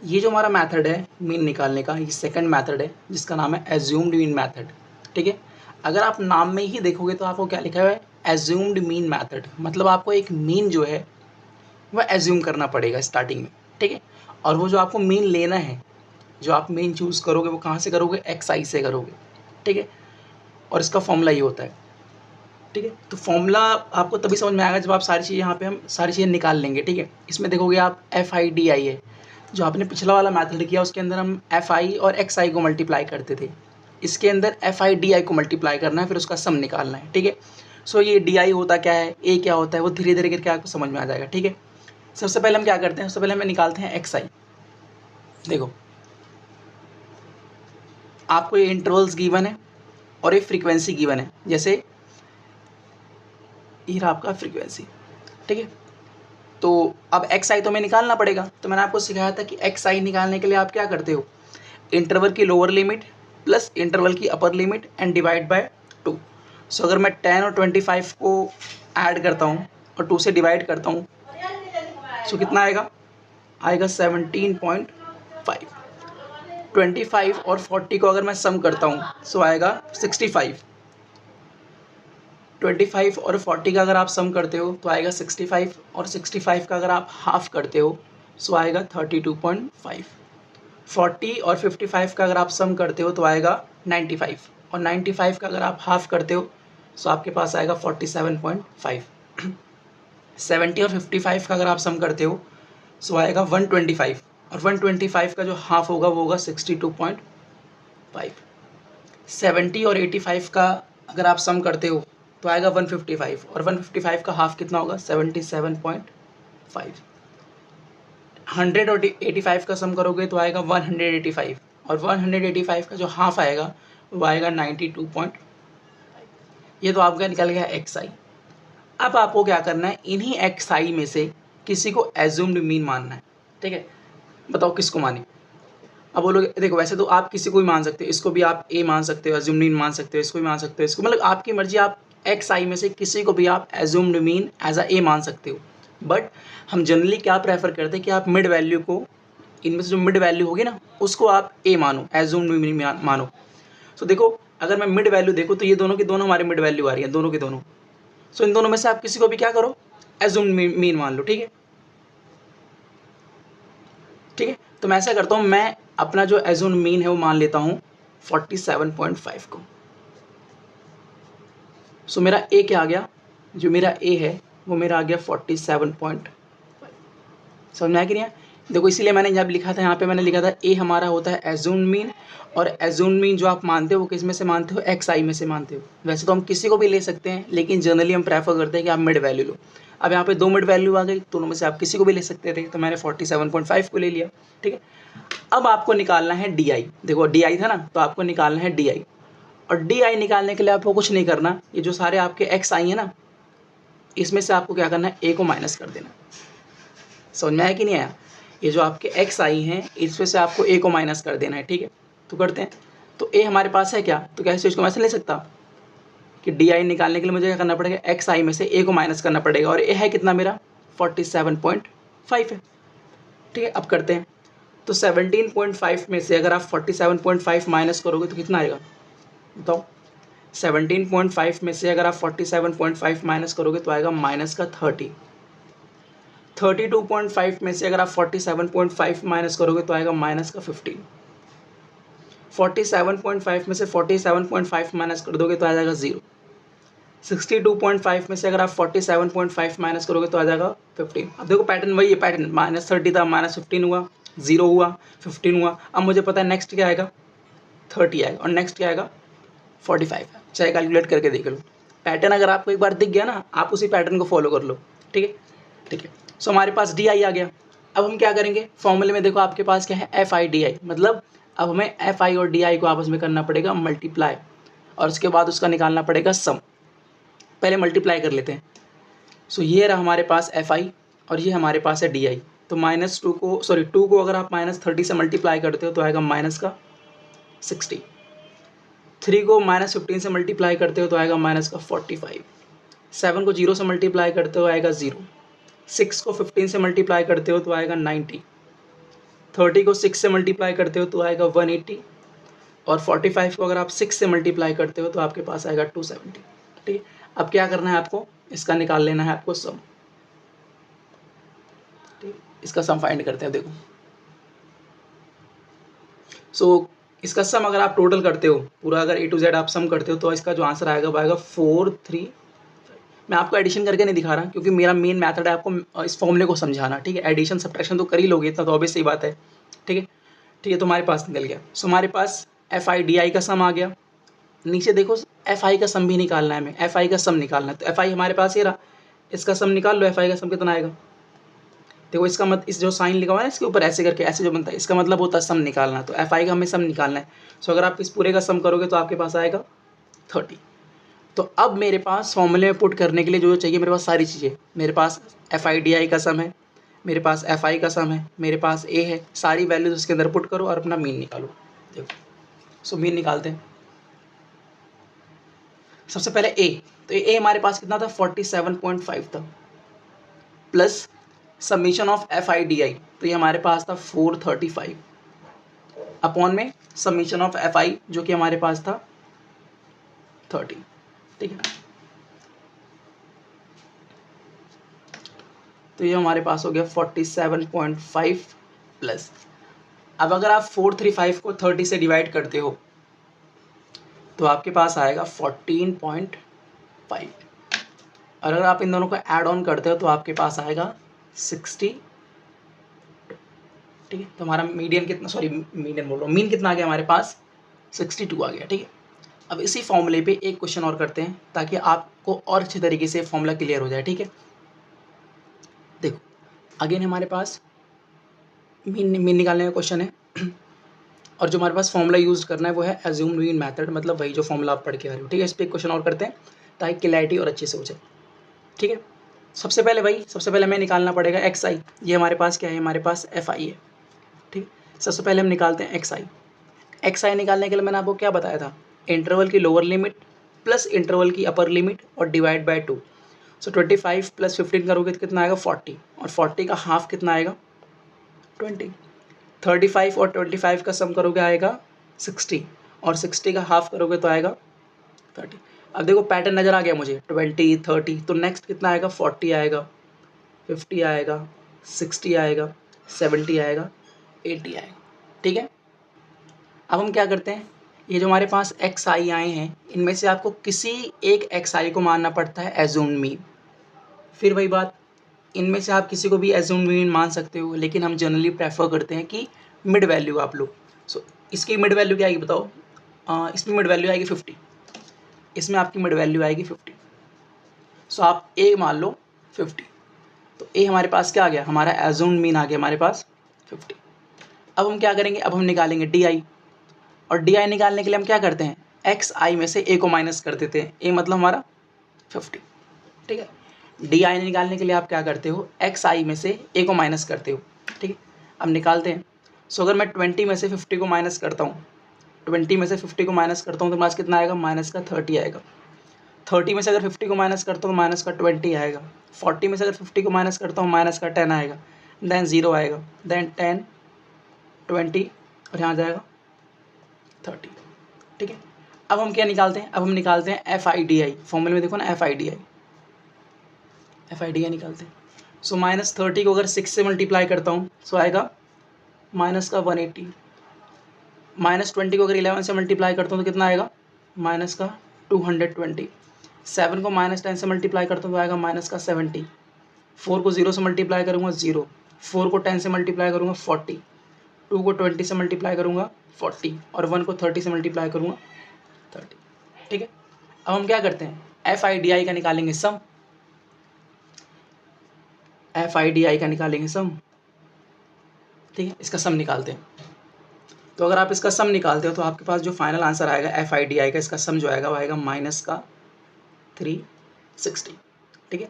ये जो हमारा मेथड है मीन निकालने का, ये सेकंड मेथड है जिसका नाम है एज्यूम्ड मीन मेथड। ठीक है, अगर आप नाम में ही देखोगे तो आपको क्या लिखा हुआ है, एज्यूम्ड मीन मेथड, मतलब आपको एक मीन जो है वह एज्यूम करना पड़ेगा स्टार्टिंग में। ठीक है, और वो जो आपको मीन लेना है, जो आप मीन चूज़ करोगे वो कहाँ से करोगे, एक्स आई से करोगे। ठीक है, और इसका फॉर्मूला ये होता है। ठीक है, तो फॉर्मूला आपको तभी समझ में आएगा जब आप सारी चीज़ें यहाँ पे हम सारी चीज़ें निकाल लेंगे। ठीक है, इसमें देखोगे आप एफ आई डी आई है, जो आपने पिछला वाला मेथड किया उसके अंदर हम एफ आई और एक्स आई को मल्टीप्लाई करते थे, इसके अंदर एफ आई डी आई को मल्टीप्लाई करना है, फिर उसका सम निकालना है। ठीक है, सो ये डी आई होता क्या है, ए क्या होता है, वो धीरे धीरे करके आपको समझ में आ जाएगा। ठीक है, सबसे पहले हम क्या करते हैं, सबसे पहले हमें निकालते हैं एक्स आई। देखो आपको ये इंटरवल्स गिवन है और एक फ्रीक्वेंसी गिवन है, जैसे ये रहा आपका फ्रीक्वेंसी। ठीक है, तो अब एक्स आई तो हमें निकालना पड़ेगा, तो मैंने आपको सिखाया था कि एक्स आई निकालने के लिए आप क्या करते हो, इंटरवल की लोअर लिमिट प्लस इंटरवल की upper limit and divide by 2। सो अगर मैं 10 और 25 को ऐड करता हूँ और 2 से डिवाइड करता हूँ, सो कितना आएगा, आएगा 17.5। 25 और 40 को अगर मैं सम करता हूँ सो आएगा 65। 25 और 40 का अगर आप सम करते हो तो आएगा 65, और 65 का अगर आप हाफ करते हो सो आएगा 32.5। 40 और 55 का अगर आप सम करते हो तो आएगा 95, और 95 का अगर आप हाफ करते हो सो आपके पास आएगा 47.5। 70 और 55 का अगर आप सम करते हो सो आएगा 125, और 125 का जो हाफ होगा वो होगा 62.5। 70 और 85 का अगर आप सम करते हो तो आएगा 155, और 155 का हाफ कितना होगा, 77.5। 100 और 85 का सम करोगे तो आएगा 185, और 185 का जो हाफ आएगा वो आएगा 92.5। ये तो आपका निकल गया एक्स आई। अब आपको क्या करना है, इन्हीं एक्स आई में से किसी को एज्यूम्ड मीन मानना है। ठीक है, बताओ किसको माने। अब बोलोगे देखो वैसे तो आप किसी को भी मान सकते हो, इसको भी आप ए मान सकते हो, एज्यूम्ड मीन मान सकते हो, इसको भी मान सकते हो, इसको, मतलब आपकी मर्जी, आप एक्स आई में से किसी को भी आप एज्यूम्ड मीन एज अ ए मान सकते हो। बट हम जनरली क्या प्रेफर करते हैं कि आप मिड वैल्यू को, इनमें से जो मिड वैल्यू होगी ना उसको आप ए मानो, एज्यूम्ड मीन मानो। सो देखो अगर मैं मिड वैल्यू देखूँ तो ये दोनों की दोनों हमारी मिड वैल्यू आ रही है, दोनों की दोनों। सो इन दोनों में से आप किसी को भी क्या करो, एज्यूम्ड मीन मान लो। ठीक है, ठीक है, तो मैं ऐसा करता हूँ, मैं अपना जो एज्यूम्ड मीन है वो मान लेता हूँ 47.5 को। सो मेरा ए क्या आ गया, जो मेरा ए है वो मेरा आ गया 47.5। समझ में आया कि नहीं है। देखो इसीलिए मैंने जब लिखा था यहाँ पे मैंने लिखा था ए हमारा होता है एज्यूम्ड मीन, और एज्यूम्ड मीन जो आप मानते हो वो किस में से मानते हो, एक्स आई में से मानते हो। वैसे तो हम किसी को भी ले सकते हैं लेकिन जनरली हम प्रेफर करते हैं कि आप मिड वैल्यू लो। अब यहाँ पे दो मिड वैल्यू आ गई, दोनों में से आप किसी को भी ले सकते थे, तो मैंने 47.5 को ले लिया। ठीक है, अब आपको निकालना है डी आई। देखो डी आई था ना, तो आपको निकालना है डी आई, और डी आई निकालने के लिए आपको कुछ नहीं करना, ये जो सारे आपके एक्स आई है ना इसमें से आपको क्या करना है, ए को माइनस कर देना। समझ में आया कि नहीं आया, ये जो आपके एक्स आई हैं इसमें से आपको ए को माइनस कर देना है। ठीक है, तो करते हैं, तो ए हमारे पास है क्या, तो कैसे इसको मैं ऐसे ले सकता कि डी आई निकालने के लिए मुझे क्या करना पड़ेगा, एक्स आई में से ए को माइनस करना पड़ेगा, और ए है कितना मेरा 47.5 है। ठीक है, अब करते हैं, तो 17.5 में से अगर आप 47.5 माइनस करोगे तो कितना आएगा बताओ। 17.5 में से अगर आप 47.5 माइनस करोगे तो आएगा माइनस का 30। 32.5 में से अगर आप 47.5 माइनस करोगे तो आएगा माइनस का 15। 47.5 में से 47.5 माइनस कर दोगे तो आ जाएगा 0। 62.5 में से अगर आप 47.5 माइनस करोगे तो आ जाएगा 15। अब देखो पैटर्न वही है, पैटर्न -30 था, -15 हुआ, 0 हुआ, 15 हुआ। अब मुझे पता है नेक्स्ट क्या आएगा, 30 आएगा, और नेक्स्ट क्या आएगा 45 है। चाहे कैलकुलेट करके देख लो, पैटर्न अगर आपको एक बार दिख गया ना आप उसी पैटर्न को फॉलो कर लो। ठीक है, ठीक है, सो हमारे पास डी आई आ गया। अब हम क्या करेंगे, फॉर्मूले में देखो आपके पास क्या है, एफ आई डी आई, मतलब अब हमें एफ आई और डी आई को आपस में करना पड़ेगा मल्टीप्लाई, और उसके बाद उसका निकालना पड़ेगा सम। पहले मल्टीप्लाई कर लेते हैं। सो ये रहा हमारे पास एफ आई और ये हमारे पास है डी आई। तो -2 को, सॉरी 2 को अगर आप -30 से मल्टीप्लाई करते हो तो आएगा माइनस का 60। 3 को -15 से मल्टीप्लाई करते हो तो आएगा माइनस का 45। 7 को 0 से मल्टीप्लाई करते हो आएगा 0। 6 को 15 से मल्टीप्लाई करते हो तो आएगा 90। 30 को 6 से मल्टीप्लाई करते हो तो आएगा 180, और 45 को अगर आप 6 से मल्टीप्लाई करते हो तो आपके पास आएगा 270। ठीक है, अब क्या करना है आपको, इसका निकाल लेना है आपको सम। ठीक, इसका सम फाइंड करते हैं। देखो सो इसका सम अगर आप टोटल करते हो पूरा, अगर A to Z आप सम करते हो तो इसका जो आंसर आएगा वो आएगा 435। मैं आपको एडिशन करके नहीं दिखा रहा क्योंकि मेरा मेन मेथड है आपको इस फॉर्मूले को समझाना। ठीक है, एडिशन सब्ट्रैक्शन तो कर ही लोगे, इतना तो ऑब्वियस सी बात है। ठीक है, ठीक है, तो हमारे पास निकल गया। सो हमारे पास FI/DI का सम आ गया। नीचे देखो FI का सम भी निकालना है, हमें FI का सम निकालना है, तो FI हमारे पास ये रहा, इसका सम निकाल लो। FI का सम कितना आएगा, देखो इसका मत इस जो साइन लिखा हुआ है इसके ऊपर ऐसे करके ऐसे जो बनता है, इसका मतलब होता है सम निकालना। तो FI का हमें सम निकालना है। सो अगर आप इस पूरे का सम करोगे तो आपके पास आएगा 30। तो अब मेरे पास फॉर्मूले में पुट करने के लिए जो चाहिए, मेरे पास सारी चीज़ें, मेरे पास FI/DI का सम है, मेरे पास FI का सम है, मेरे पास A है, सारी वैल्यूज उसके अंदर पुट करो और अपना मीन निकालो। देखो सो मीन निकालते हैं। सबसे पहले A, तो A हमारे पास कितना था, 47.5 था, प्लस समीशन ऑफ FI/DI, तो ये हमारे पास था 435 अपॉन में समीशन ऑफ FI जो कि हमारे पास था 30। ठीक है, तो ये हमारे पास हो गया 47.5 प्लस, अब अगर आप 435 को 30 से डिवाइड करते हो तो आपके पास आएगा 14.5, और अगर आप इन दोनों को ऐड ऑन करते हो तो आपके पास आएगा 60। ठीक है, तो हमारा मीडियन कितना, सॉरी मीडियन बोल रहा हूँ, मीन कितना आ गया हमारे पास, 62 आ गया। ठीक है, अब इसी फॉर्मूले पे एक क्वेश्चन और करते हैं ताकि आपको और अच्छे तरीके से फॉर्मूला क्लियर हो जाए। ठीक है, देखो अगेन हमारे पास मीन निकालने का क्वेश्चन है, और जो हमारे पास फॉर्मूला यूज़ करना है वो है एज्यूम्ड मीन मेथड, मतलब वही जो फॉर्मूला आप पढ़ के आ रहे हो। ठीक है, इस पर एक क्वेश्चन और करते हैं ताकि क्लैरिटी और अच्छे से हो जाए। ठीक है, सबसे पहले हमें निकालना पड़ेगा XI। ये हमारे पास क्या है, हमारे पास FI है। ठीक, सबसे पहले हम निकालते हैं XI निकालने के लिए मैंने आपको क्या बताया था, इंटरवल की लोअर लिमिट प्लस इंटरवल की अपर लिमिट और डिवाइड बाय 2। सो 25 प्लस 15 करोगे तो कितना आएगा 40, और 40 का हाफ कितना आएगा 20। 35 और 25 का सम करोगे आएगा 60, और 60 का हाफ करोगे तो आएगा 30। अब देखो पैटर्न नज़र आ गया मुझे, 20 30, तो नेक्स्ट कितना आएगा 40 आएगा, 50 आएगा, 60 आएगा, 70 आएगा, 80 आएगा। ठीक है, अब हम क्या करते हैं, ये जो हमारे पास XI आए हैं इनमें से आपको किसी एक XI को मानना पड़ता है एज्यूम्ड मीन। फिर वही बात, इनमें से आप किसी को भी एज्यूम्ड मीन मान सकते हो, लेकिन हम जनरली प्रेफर करते हैं कि मिड वैल्यू आप लो। सो इसकी मिड वैल्यू क्या आएगी बताओ, इसमें मिड वैल्यू आएगी 50, इसमें आपकी मिड वैल्यू आएगी 50। सो आप A मान लो 50, तो A हमारे पास क्या आ गया, हमारा एज्यूम्ड मीन आ गया हमारे पास 50। अब हम क्या करेंगे, अब हम निकालेंगे DI, और DI निकालने के लिए हम क्या करते हैं, XI में से A को माइनस कर देते हैं, A मतलब हमारा 50। ठीक है, DI निकालने के लिए आप क्या करते हो, XI में से A को माइनस करते हो। ठीक है, अब निकालते हैं। सो अगर मैं 20 में से 50 को माइनस करता हूँ, 20 में से 50 को माइनस करता हूँ तो माइनस कितना आएगा, माइनस का 30 आएगा। 30 में से अगर 50 को माइनस करता हूँ तो माइनस का 20 आएगा। 40 में से अगर 50 को माइनस करता हूँ माइनस का 10 आएगा, देन 0 आएगा, देन 10 20 और यहाँ जाएगा 30। ठीक है, अब हम क्या निकालते हैं, अब हम निकालते हैं FI/DI। फॉर्मूले में देखो ना FI/DI निकालते हैं। सो -30 को अगर 6 से मल्टीप्लाई करता हूँ सो आएगा माइनस का 180। -20 को अगर 11 से मल्टीप्लाई करता हूँ तो कितना आएगा, माइनस का 220। 7 को -10 से मल्टीप्लाई करता हूँ तो आएगा माइनस का 70। 4 को 0 से मल्टीप्लाई करूँगा 0, 4 को 10 से मल्टीप्लाई करूँगा 40, 2 को 20 से मल्टीप्लाई करूँगा 40, और 1 को 30 से मल्टीप्लाई करूँगा 30। ठीक है, अब हम क्या करते हैं, FI/DI का निकालेंगे सम, FI/DI का निकालेंगे सम। ठीक है, इसका सम निकालते हैं। तो अगर आप इसका सम निकालते हो तो आपके पास जो फाइनल आंसर आएगा FI/DI का, इसका सम जो आएगा वो आएगा माइनस का 360। ठीक है,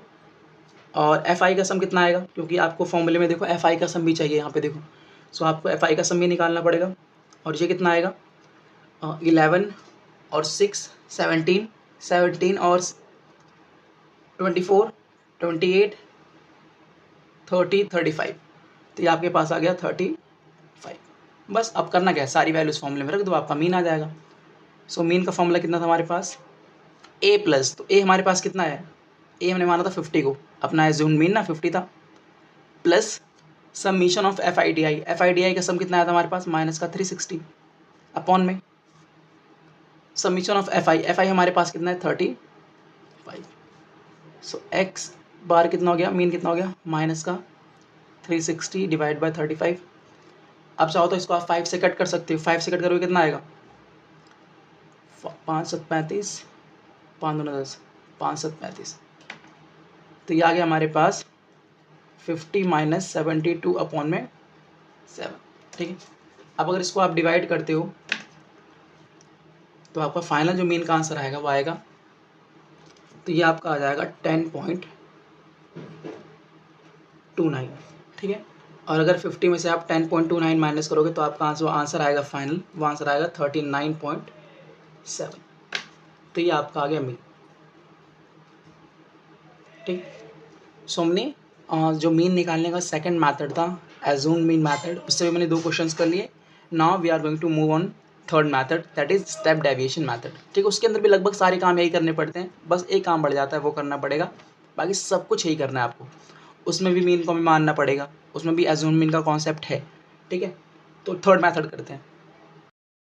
और FI का सम कितना आएगा, क्योंकि आपको फॉर्मूले में देखो FI का सम भी चाहिए यहाँ पे देखो, सो आपको FI का सम भी निकालना पड़ेगा। और ये कितना आएगा, 11 और 6 17, 17 और 24 28 30 35, तो ये आपके पास आ गया 35। 5। बस अब करना क्या है, सारी वैल्यूज फॉर्मूले में रख दो, आपका मीन आ जाएगा। सो मीन का फॉर्मूला कितना था हमारे पास, ए प्लस, तो ए हमारे पास कितना है, ए हमने माना था 50 को, अपना एज्यूम्ड मीन ना 50 था, plus summation of F I D I का सम कितना आया था हमारे पास, माइनस का 360 अपॉन में समीशन ऑफ एफ आई हमारे पास कितना है 35। सो एक्स बार कितना हो गया, मीन कितना हो गया, माइनस का 360 डिवाइड बाय 35। अब चाहो तो इसको आप 5 से कट कर सकते हो, 5 से कट करोगे कितना आएगा, 5 7 35, 5 2 10, 5 7 35। तो ये आ गया हमारे पास 50 माइनस 72 अपॉन में 7। ठीक है, अब अगर इसको आप डिवाइड करते हो तो आपका फाइनल जो मीन का आंसर आएगा वो आएगा, तो ये आपका आ जाएगा 10.29। ठीक है, और अगर 50 में से आप 10.29 माइनस करोगे तो आपका आंसर आएगा फाइनल, वो आंसर आएगा 39.7। तो ये आपका आ गया मीन। ठीक, सो हमने जो मीन निकालने का सेकंड मेथड था एज्यूम्ड मीन मेथड, उससे भी मैंने 2 क्वेश्चंस कर लिए। Now we are going to move on third method, that is step deviation method. ठीक है, उसके अंदर भी लगभग सारे काम यही करने पड़ते हैं, बस एक काम बढ़ जाता है, वो करना पड़ेगा, बाकी सब कुछ यही करना है आपको। उसमें भी मीन को भी मानना पड़ेगा, उसमें भी एज्यूम्ड मीन का कॉन्सेप्ट है। ठीक है, तो थर्ड मेथड करते हैं।